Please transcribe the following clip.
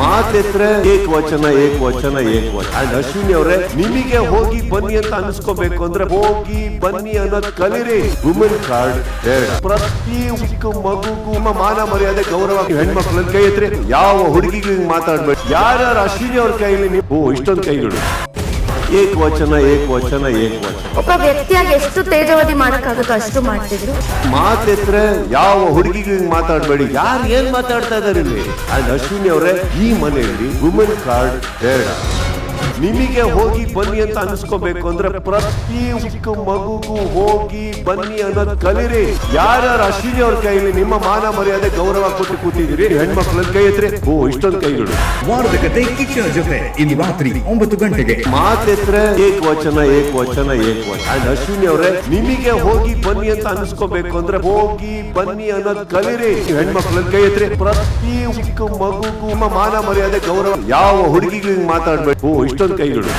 ಮಾತೆತ್ರ ಏಕವಚನ ಏಕವಚನ ಏಕವಚನ. ಅಂಡ್ ಅಶ್ವಿನಿ ಅವರೇ, ನಿಮಗೆ ಹೋಗಿ ಬನ್ನಿ ಅಂತ ಅನ್ಸ್ಕೋಬೇಕು ಅಂದ್ರೆ ಹೋಗಿ ಬನ್ನಿ ಅನ್ನೋದು ಕಲಿರಿ. ವುಮೆನ್ ಕಾರ್ಡ್ ಬೇಡ. ಪ್ರತಿ ಚಿಕ್ಕ ಮಗುಗೂ ಮಾನ ಮರ್ಯಾದೆ ಗೌರವ ಹೆಣ್ಮಕ್ಳನ್ನ ಕೈ ಎತ್ರಿ. ಯಾವ ಹುಡುಗಿಗೂ ಮಾತಾಡ್ಬೇಕು. ಯಾರ್ಯಾರು ಅಶ್ವಿನಿ ಅವ್ರ ಕೈಲಿ ನೀವು ಇಷ್ಟೊಂದು ಕೈಗಳು ಏಕವಚನ ಏಕವಚನ ಏಕವಚನ. ಒಬ್ಬ ವ್ಯಕ್ತಿಯಾಗಿ ಎಷ್ಟು ತೇಜವಾದಿ ಮಾಡಕ್ಕಾಗುತ್ತೋ ಅಷ್ಟು ಮಾಡ್ತಿದ್ರು. ಮಾತೆತ್ರ ಯಾವ ಹುಡುಗಿಗೂ ಮಾತಾಡ್ಬೇಡಿ. ಯಾರು ಏನ್ ಮಾತಾಡ್ತಾ ಇದಾರೆ ಇಲ್ಲಿ? ಅಂಡ್ ಅಶ್ವಿನಿ ಅವರೇ, ಈ ಮನೆಯಲ್ಲಿ ವುಮೆನ್ ಕಾರ್ಡ್ ಬೇಡ. ನಿಮಗೆ ಹೋಗಿ ಬನ್ನಿ ಅಂತ ಅನ್ಸ್ಕೋಬೇಕು ಅಂದ್ರೆ ಪ್ರತಿ ಚಿಕ್ಕ ಮಗುಗೂ ಹೋಗಿ ಬನ್ನಿ ಅನ್ನೋದು ಕಲಿರಿ. ಯಾರ್ಯಾರು ಅಶ್ವಿನಿ ಅವ್ರ ಕೈಲಿ ನಿಮ್ಮ ಮಾನ ಮರ್ಯಾದೆ ಗೌರವ ಕೊಟ್ಟು ಕೂತಿದ್ದೀರಿ ಹೆಣ್ಮಕ್ಳನ್ನ ಕೈ ಎತ್ರಿ. ಇಷ್ಟೊಂದು ಕೈಗಳು. ವಾರದ ಕತೆ ಕಿಚ್ಚನ ಜೊತೆ ಇಂದು ರಾತ್ರಿ 9 ಗಂಟೆಗೆ. ಮಾತೆತ್ರ ಏಕವಚನ ಏಕವಚನ ಏಕವಚನ. ಅಂಡ್ ಅಶ್ವಿನಿ ಅವರೇ, ನಿಮಗೆ ಹೋಗಿ ಬನ್ನಿ ಅಂತ ಅನ್ಸ್ಕೋಬೇಕು ಅಂದ್ರೆ ಹೋಗಿ ಬನ್ನಿ ಅನ್ನೋದು ಕಲಿರಿ. ಹೆಣ್ಮಕ್ಳನ್ನ ಕೈ ಎತ್ರಿ. ಪ್ರತಿ ಚಿಕ್ಕ ಮಗುಗೂ ಮಾನ ಮರ್ಯಾದೆ ಗೌರವ ಯಾವ ಹುಡುಗಿಗೂ ಮಾತಾಡ್ಬೇಕು. ಇಷ್ಟೊಂದು ಕೈಗಳು.